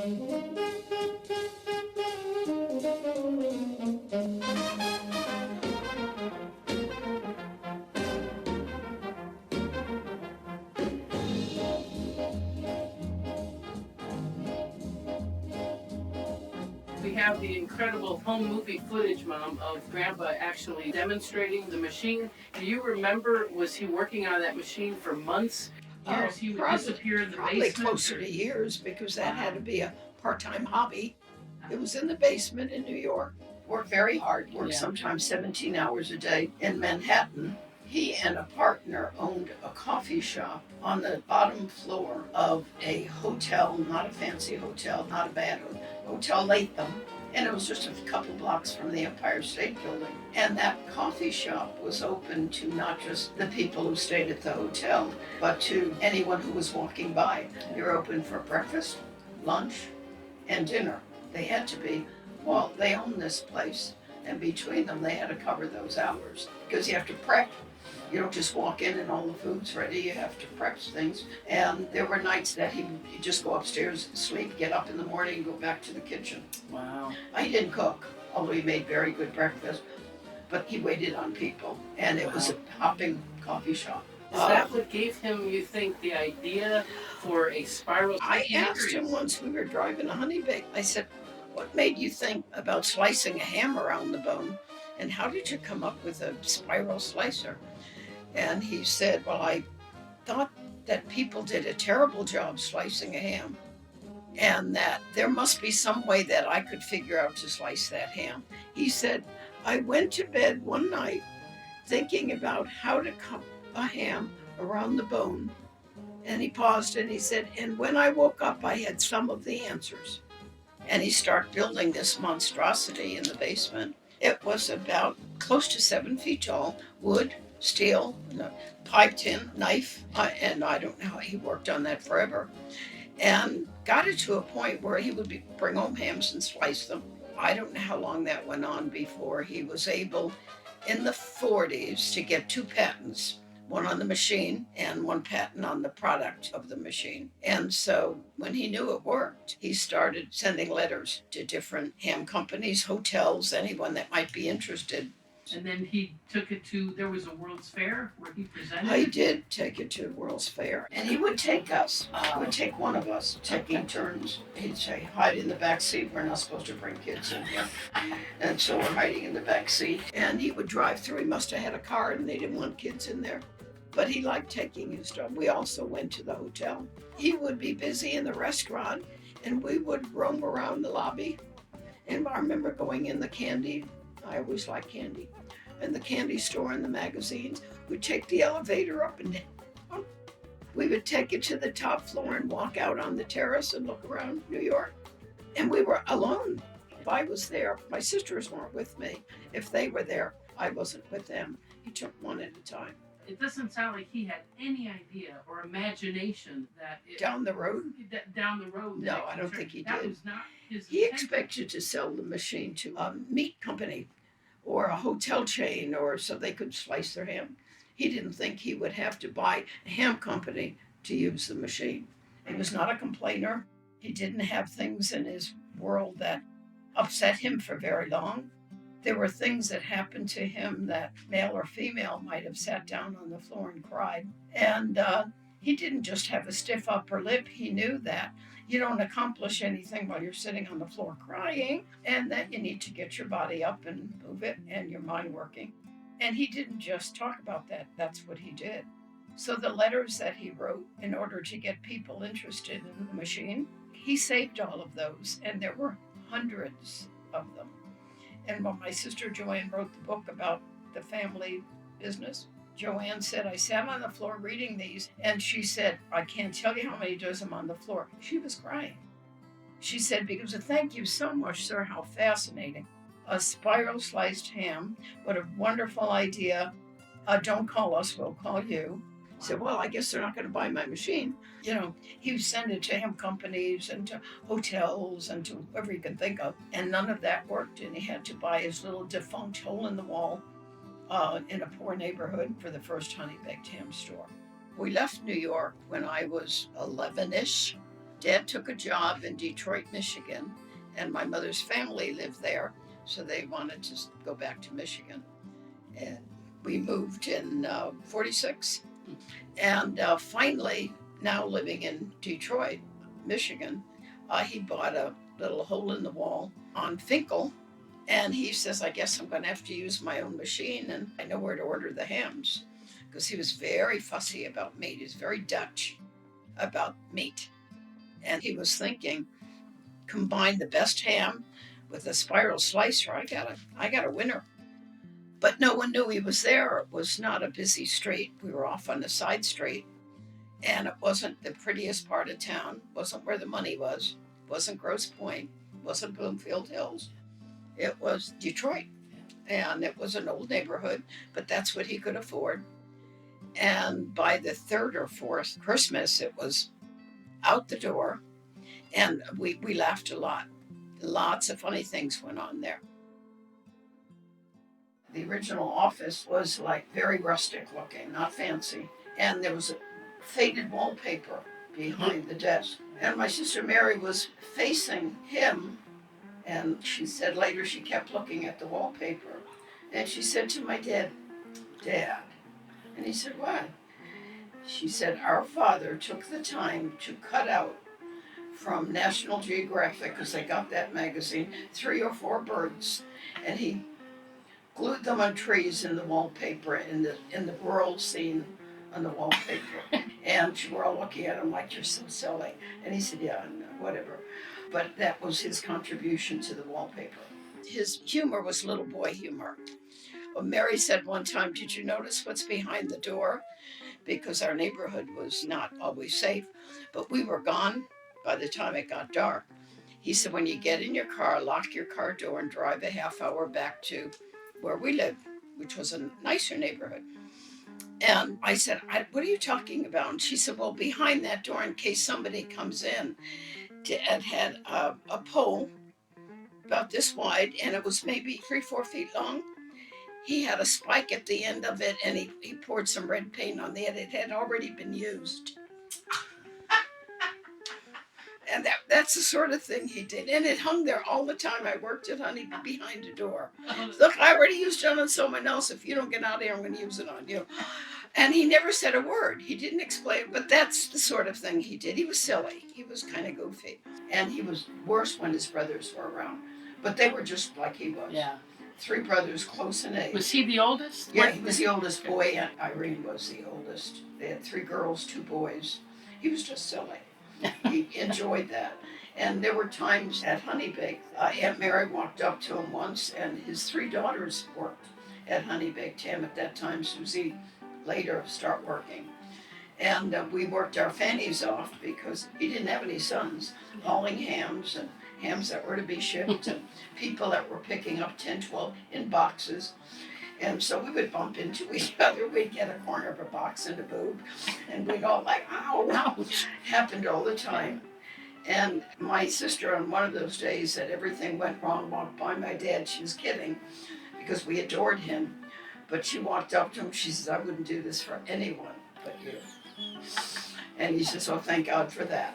We have the incredible home movie footage, Mom, of Grandpa actually demonstrating the machine. Do you remember, was he working on that machine for months, years? He would disappear in the Probably basement? closer to years because that had to be a part-time hobby. It was in the basement in New York. Worked very hard, worked sometimes 17 hours a day in Manhattan. He and a partner owned a coffee shop on the bottom floor of a hotel, not a fancy hotel, not a bad hotel, Latham. And it was just a couple blocks from the Empire State Building. And that coffee shop was open to not just the people who stayed at the hotel, but to anyone who was walking by. They were open for breakfast, lunch, and dinner. They had to be. Well, they owned this place, and between them, they had to cover those hours because you have to prep. You don't just walk in and all the food's ready. You have to prep things. And there were nights that he'd just go upstairs, sleep, get up in the morning, and go back to the kitchen. Wow. He didn't cook, although he made very good breakfast, but he waited on people, and it was a hopping coffee shop. Is that what gave him, you think, the idea for a spiral? I asked him once, we were driving a honey bake. I said, what made you think about slicing a ham around the bone? And how did you come up with a spiral slicer? And he said, well, I thought that people did a terrible job slicing a ham, and that there must be some way that I could figure out to slice that ham. He said, I went to bed one night thinking about how to cut a ham around the bone. And he paused and he said, and when I woke up, I had some of the answers. And he started building this monstrosity in the basement. It was about close to 7 feet tall, wood, steel, pipe tin, knife, and I don't know, he worked on that forever. And got it to a point where he would bring home hams and slice them. I don't know how long that went on before he was able, in the 40s, to get 2 patents, one on the machine and 1 patent on the product of the machine. And so when he knew it worked, he started sending letters to different ham companies, hotels, anyone that might be interested. And then he took it to, there was a World's Fair where he presented. I did take it to World's Fair. And he would take us, would take one of us, taking turns. He'd say, hide in the back seat. We're not supposed to bring kids in here. And so we're hiding in the back seat. And he would drive through. He must have had a car and they didn't want kids in there. But he liked taking his stuff. We also went to the hotel. He would be busy in the restaurant and we would roam around the lobby. And I remember going in the candy. I always like candy. In the candy store and the magazines. We'd take the elevator up and down. We would take it to the top floor and walk out on the terrace and look around New York. And we were alone. If I was there, my sisters weren't with me. If they were there, I wasn't with them. He took one at a time. It doesn't sound like he had any idea or imagination that down the road. No, I don't think he that did. Was not his he intention. expected to sell the machine to a meat company or a hotel chain, or so they could slice their ham. He didn't think he would have to buy a ham company to use the machine. He was not a complainer. He didn't have things in his world that upset him for very long. There were things that happened to him that male or female might have sat down on the floor and cried. And he didn't just have a stiff upper lip. He knew that you don't accomplish anything while you're sitting on the floor crying, and that you need to get your body up and move it and your mind working. And he didn't just talk about that. That's what he did. So the letters that he wrote in order to get people interested in the machine, he saved all of those, and there were hundreds of them. And when my sister Joanne wrote the book about the family business, Joanne said, I sat on the floor reading these, and she said, I can't tell you how many dozen on the floor. She was crying. She said, because thank you so much, sir, how fascinating. A spiral sliced ham, what a wonderful idea. Don't call us, we'll call you. I said, well, I guess they're not going to buy my machine. He would send it to ham companies and to hotels and to whoever you can think of. And none of that worked. And he had to buy his little defunct hole in the wall in a poor neighborhood for the first honey baked ham store. We left New York when I was 11-ish. Dad took a job in Detroit, Michigan, and my mother's family lived there, so they wanted to go back to Michigan. And we moved in 46, and finally, now living in Detroit, Michigan, he bought a little hole in the wall on Finkel. And he says, I guess I'm going to have to use my own machine, and I know where to order the hams, because he was very fussy about meat. He was very Dutch about meat. And he was thinking, combine the best ham with a spiral slicer. I got a winner. But no one knew he was there. It was not a busy street. We were off on a side street, and it wasn't the prettiest part of town. Wasn't where the money was. Wasn't Grosse Pointe. Wasn't Bloomfield Hills. It was Detroit, and it was an old neighborhood, but that's what he could afford. And by the third or fourth Christmas, it was out the door, and we laughed a lot. Lots of funny things went on there. The original office was like very rustic looking, not fancy. And there was a faded wallpaper behind the desk. And my sister Mary was facing him. And she said later she kept looking at the wallpaper. And she said to my dad, Dad. And he said, what? She said, our father took the time to cut out from National Geographic, because they got that magazine, 3 or 4 birds. And he glued them on trees in the wallpaper, in the rural scene on the wallpaper. And we were all looking at him like, you're so silly. And he said, yeah, no, whatever. But that was his contribution to the wallpaper. His humor was little boy humor. Well, Mary said one time, did you notice what's behind the door? Because our neighborhood was not always safe, but we were gone by the time it got dark. He said, when you get in your car, lock your car door and drive a half hour back to where we lived, which was a nicer neighborhood. And I said, what are you talking about? And she said, well, behind that door, in case somebody comes in, it had a pole about this wide, and it was maybe 3-4 feet long. He had a spike at the end of it, and he poured some red paint on it. It had already been used. And that's the sort of thing he did. And it hung there all the time. I worked at Honey behind the door. Look, I already used it on someone else. If you don't get out of here, I'm going to use it on you. And he never said a word. He didn't explain, but that's the sort of thing he did. He was silly. He was kind of goofy. And he was worse when his brothers were around. But they were just like he was. Yeah. 3 brothers close in age. Was he the oldest? Yeah, he was the oldest boy, and Irene was the oldest. They had 3 girls, 2 boys. He was just silly. He enjoyed that. And there were times at Honeybake, Aunt Mary walked up to him once, and his 3 daughters worked at Honeybake. Tam at that time, Susie later start working. And we worked our fannies off because he didn't have any sons, hauling hams and hams that were to be shipped and people that were picking up 10, 12 in boxes. And so we would bump into each other. We'd get a corner of a box and a boob, and we'd all like, ow, ouch. Happened all the time. And my sister on one of those days that everything went wrong walked by my dad. She was kidding because we adored him. But she walked up to him. She says, I wouldn't do this for anyone but you. And he says, oh, thank God for that.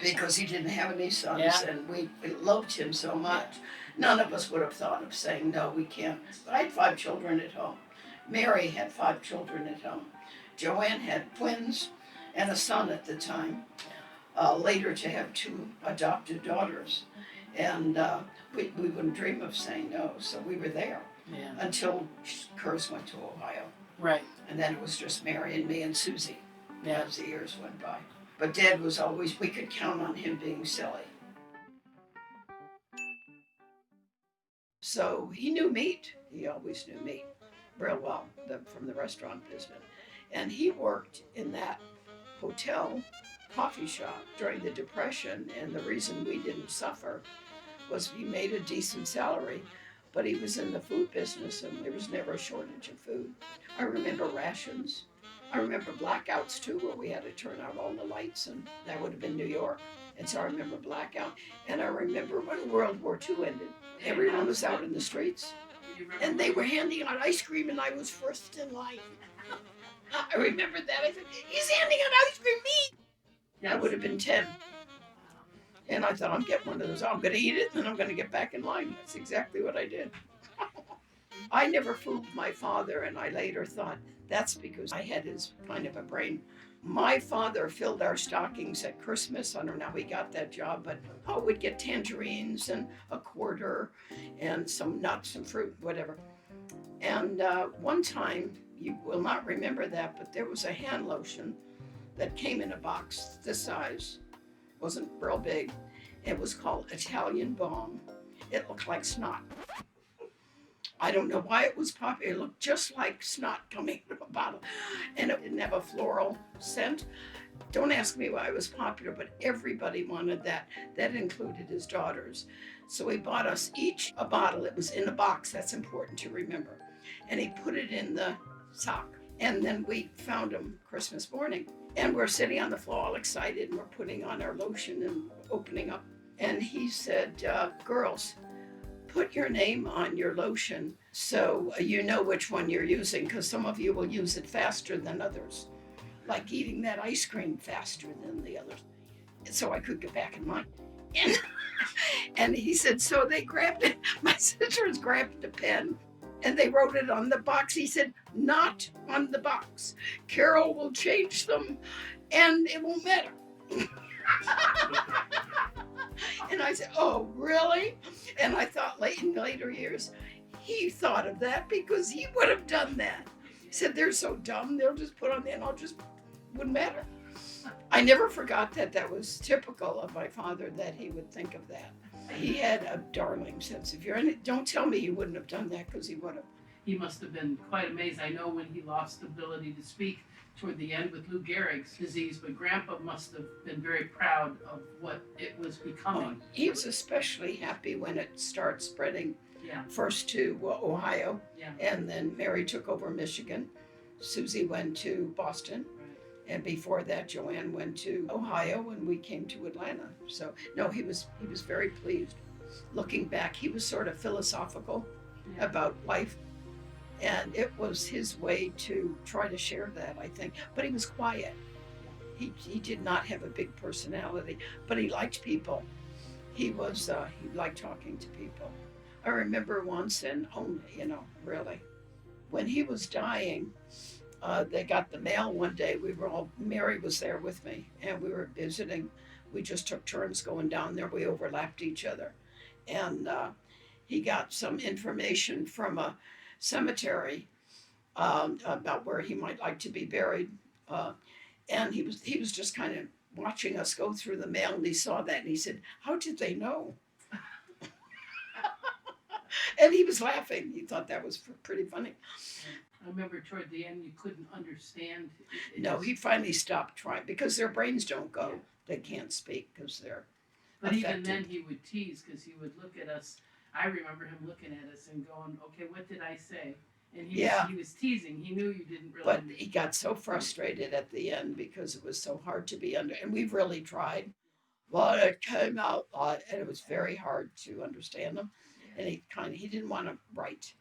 Because he didn't have any sons, and we loved him so much. None of us would have thought of saying, no, we can't. But I had 5 children at home. Mary had 5 children at home. Joanne had twins and a son at the time. Later to have 2 adopted daughters. And we wouldn't dream of saying no, so we were there. Yeah. Until Kurz went to Ohio. Right. And then it was just Mary and me and Susie as the years went by. But Dad was always, we could count on him being silly. So he knew meat. He always knew meat real well from the restaurant business. And he worked in that hotel coffee shop during the Depression. And the reason we didn't suffer was he made a decent salary, but he was in the food business and there was never a shortage of food. I remember rations. I remember blackouts too, where we had to turn out all the lights, and that would have been New York. And so I remember blackout. And I remember when World War II ended, everyone was out in the streets. And they were handing out ice cream, and I was first in line. I remember that. I said, he's handing out ice cream, me! I would have been 10. And I thought, I'm getting one of those. I'm going to eat it and then I'm going to get back in line. That's exactly what I did. I never fooled my father, and I later thought that's because I had his kind of a brain. My father filled our stockings at Christmas. I don't know how he got that job, but we'd get tangerines and a quarter and some nuts and fruit, whatever. And one time, you will not remember that, but there was a hand lotion that came in a box this size, wasn't real big. It was called Italian Balm. It looked like snot. I don't know why it was popular. It looked just like snot coming out of a bottle. And it didn't have a floral scent. Don't ask me why it was popular, but everybody wanted that. That included his daughters. So he bought us each a bottle. It was in a box. That's important to remember. And he put it in the sock. And then we found him Christmas morning. And we're sitting on the floor all excited, and we're putting on our lotion and opening up. And he said, girls, put your name on your lotion so you know which one you're using, because some of you will use it faster than others, like eating that ice cream faster than the others. So I could get back in line. And he said, so they grabbed it. My sisters grabbed the pen and they wrote it on the box. He said, not on the box. Carol will change them and it won't matter. And I said, oh, really? And I thought in later years, he thought of that because he would have done that. He said, they're so dumb, they'll just put on there and wouldn't matter. I never forgot that. That was typical of my father, that he would think of that. He had a darling sense of humor. And don't tell me he wouldn't have done that, because he would have. He must have been quite amazed. I know when he lost the ability to speak toward the end with Lou Gehrig's disease, but Grandpa must have been very proud of what it was becoming. He was especially happy when it started spreading. Yeah. First to Ohio, yeah. And then Mary took over Michigan. Susie went to Boston. And before that, Joanne went to Ohio, and we came to Atlanta. So no, he was very pleased. Looking back, he was sort of philosophical about life, and it was his way to try to share that, I think. But he was quiet. He did not have a big personality, but he liked people. He liked talking to people. I remember once, and really, when he was dying. They got the mail one day. Mary was there with me, and we were visiting. We just took turns going down there. We overlapped each other. And he got some information from a cemetery about where he might like to be buried. And he was just kind of watching us go through the mail, and he saw that, and he said, how did they know? And he was laughing. He thought that was pretty funny. I remember toward the end you couldn't understand. No, he finally stopped trying, because their brains don't go. Yeah. They can't speak because they're But affected. Even then he would tease, because he would look at us. I remember him looking at us and going, okay, what did I say? And he was teasing. He knew you didn't really. But he got so frustrated at the end because it was so hard to be under. And we really tried. But it came out odd, and it was very hard to understand him. And he didn't want to write.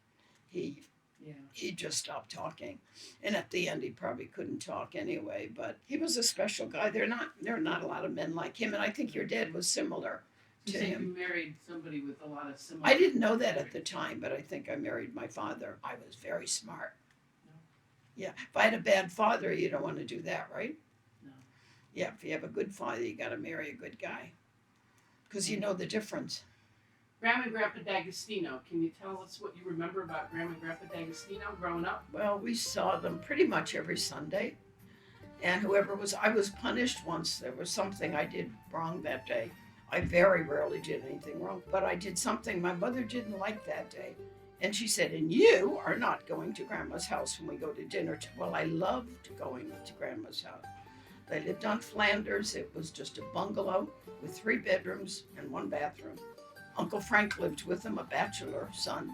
He just stopped talking, and at the end he probably couldn't talk anyway. But he was a special guy. There are not a lot of men like him, and I think your dad was similar to him. You married somebody with a lot of similar. I didn't know that at the time, but I think I married my father. I was very smart. No. Yeah, if I had a bad father, you don't want to do that, right? No. Yeah, if you have a good father, you got to marry a good guy, because you know the difference. Grandma and Grandpa D'Agostino, can you tell us what you remember about Grandma and Grandpa D'Agostino growing up? Well, we saw them pretty much every Sunday. And I was punished once. There was something I did wrong that day. I very rarely did anything wrong, but I did something my mother didn't like that day. And she said, and you are not going to Grandma's house when we go to dinner. Well, I loved going to Grandma's house. They lived on Flanders. It was just a bungalow with 3 bedrooms and 1 bathroom. Uncle Frank lived with them, a bachelor son.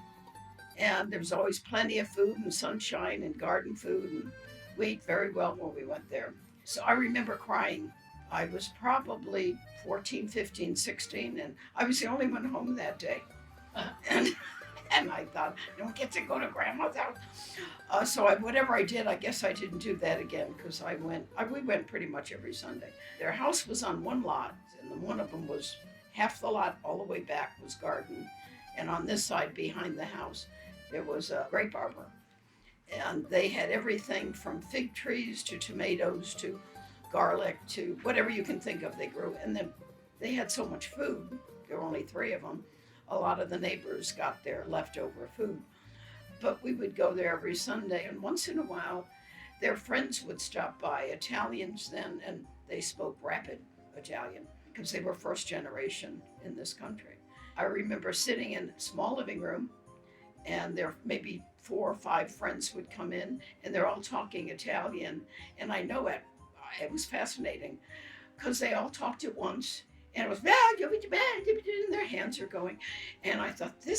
And there was always plenty of food and sunshine and garden food, and we ate very well when we went there. So I remember crying. I was probably 14, 15, 16, and I was the only one home that day. And And I thought, I don't get to go to grandma's house. Whatever I did, I guess I didn't do that again because we went pretty much every Sunday. Their house was on one lot, and then one of them was half the lot all the way back was garden. And on this side behind the house, there was a grape arbor. And they had everything from fig trees to tomatoes to garlic to whatever you can think of, they grew. And then they had so much food. There were only 3 of them. A lot of the neighbors got their leftover food. But we would go there every Sunday, and once in a while, their friends would stop by, Italians then, and they spoke rapid Italian because they were first generation in this country. I remember sitting in a small living room, and there maybe 4 or 5 friends would come in, and they're all talking Italian, and I know it was fascinating because they all talked at once. And it was, and their hands are going. And I thought, I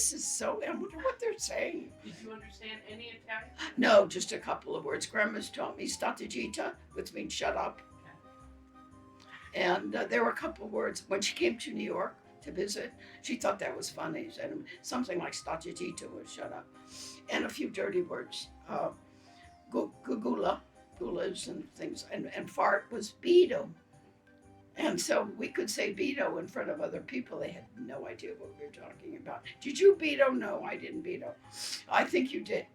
wonder what they're saying. Did you understand any Italian? No, just a couple of words. Grandma's taught me "stata zitta," which means shut up. And there were a couple of words. When she came to New York to visit, she thought that was funny. And something like "stata zitta" was shut up. And a few dirty words. Gulas and things. And fart was "bido." And so we could say Beto in front of other people. They had no idea what we were talking about. Did you Beto? No, I didn't Beto. I think you did.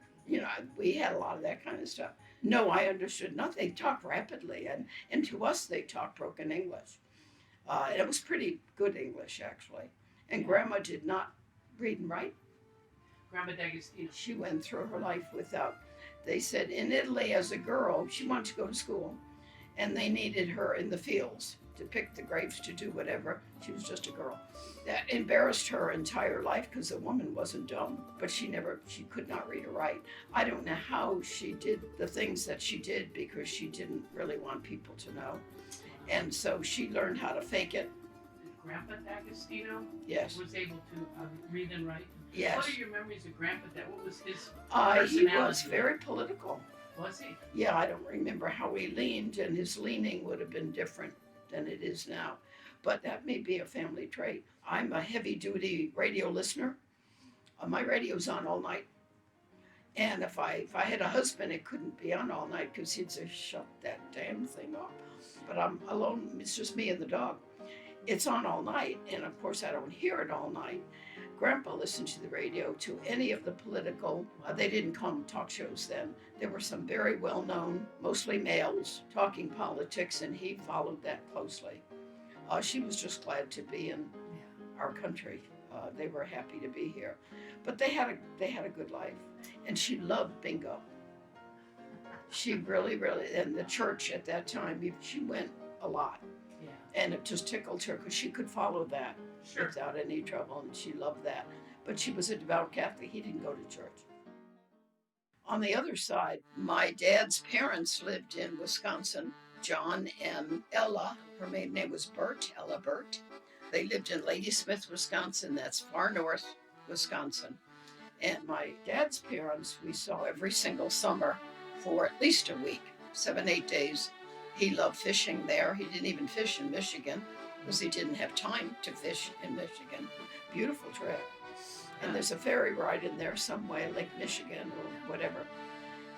We had a lot of that kind of stuff. No, I understood nothing. They talked rapidly, and to us, they talked broken English. And it was pretty good English, actually. And Grandma did not read and write. Grandma D'Agostino. She went through her life without. They said in Italy, as a girl, she wanted to go to school, and they needed her in the fields to pick the grapes, to do whatever. She was just a girl. That embarrassed her entire life because the woman wasn't dumb, but she could not read or write. I don't know how she did the things that she did because she didn't really want people to know. And so she learned how to fake it. Grandpa D'Agostino Yes. was able to read and write. Yes. What are your memories of Grandpa? What was his He personality? was very political. Was he? Yeah, I don't remember how he leaned, and his leaning would have been different than it is now. But that may be a family trait. I'm a heavy-duty radio listener. My radio's on all night. And if I had a husband, it couldn't be on all night because he'd say, shut that damn thing off. But I'm alone. It's just me and the dog. It's on all night. And of course, I don't hear it all night. Grandpa listened to the radio, to any of the political, they didn't call them talk shows then. There were some very well-known, mostly males, talking politics, and he followed that closely. She was just glad to be in our country. They were happy to be here. But they had a good life. And she loved bingo. She really, really, and the church at that time, she went a lot. Yeah. And it just tickled her because she could follow that. Sure. Without any trouble, and she loved that. But she was a devout Catholic. He didn't go to church. On the other side, my dad's parents lived in Wisconsin. John and Ella, her maiden name was Ella Burt. They lived in Ladysmith, Wisconsin. That's far north, Wisconsin. And my dad's parents, we saw every single summer for at least a week, 7-8 days. He loved fishing there. He didn't even fish in Michigan, because he didn't have time to fish in Michigan. Beautiful trip. And there's a ferry ride in there some way, Lake Michigan or whatever.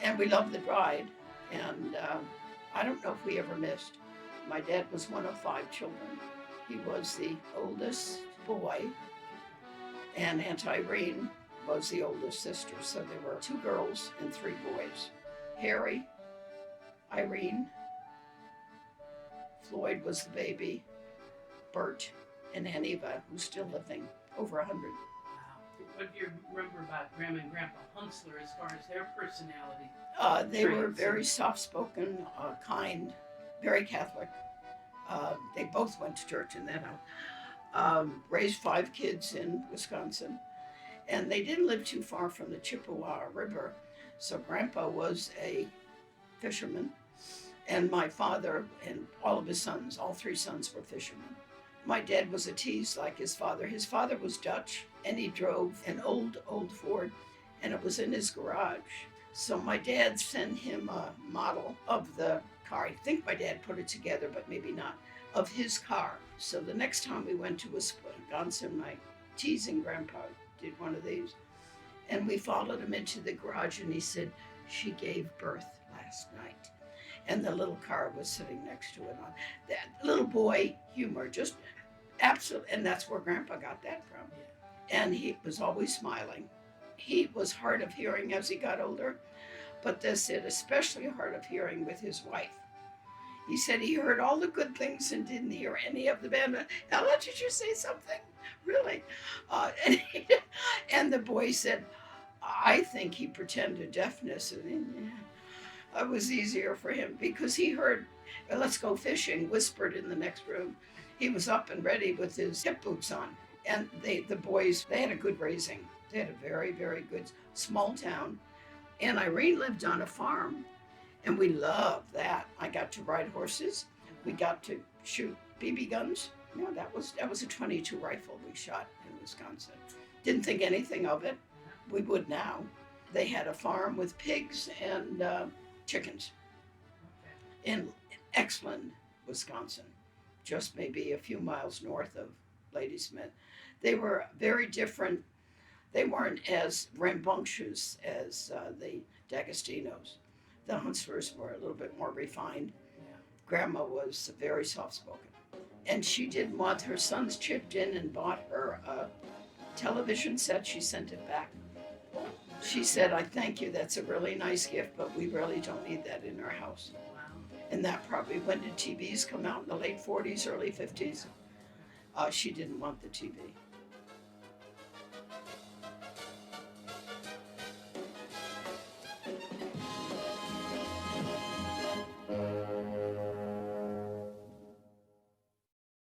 And we loved the ride. And I don't know if we ever missed. My dad was one of 5 children. He was the oldest boy, and Aunt Irene was the oldest sister. So there were 2 girls and 3 boys. Harry, Irene, Floyd was the baby, Bert, and Aniva, who's still living, over 100. Wow. What do you remember about Grandma and Grandpa Huntsler as far as their personality? They were very soft-spoken, kind, very Catholic. They both went to church in that house. Raised 5 kids in Wisconsin. And they didn't live too far from the Chippewa River. So Grandpa was a fisherman. And my father and all of his sons, all 3 sons, were fishermen. My dad was a tease like his father. His father was Dutch, and he drove an old Ford, and it was in his garage. So my dad sent him a model of the car. I think my dad put it together, but maybe not, of his car. So the next time we went to Wisconsin, my teasing grandpa did one of these. And we followed him into the garage, and he said, she gave birth last night. And the little car was sitting next to it. On that little boy humor, just absolute, and that's where Grandpa got that from. And he was always smiling. He was hard of hearing as he got older, but they said especially hard of hearing with his wife. He said he heard all the good things and didn't hear any of the bad. Ella, did you say something? Really? And the boy said, I think he pretended deafness, and it was easier for him because he heard, let's go fishing, whispered in the next room. He was up and ready with his hip boots on. And the boys, they had a good raising. They had a very, very good small town. And Irene lived on a farm, and we loved that. I got to ride horses. We got to shoot BB guns. You know, that was a .22 rifle we shot in Wisconsin. Didn't think anything of it. We would now. They had a farm with pigs and chickens in Exland, Wisconsin, just maybe a few miles north of Ladysmith. They were very different. They weren't as rambunctious as the D'Agostino's. The Hunstlers were a little bit more refined. Grandma was very soft-spoken. And she didn't want, her sons chipped in and bought her a television set. She sent it back. She said, I thank you, that's a really nice gift, but we really don't need that in our house. And that probably, when did TVs come out? In the late 40s, early 50s? She didn't want the TV.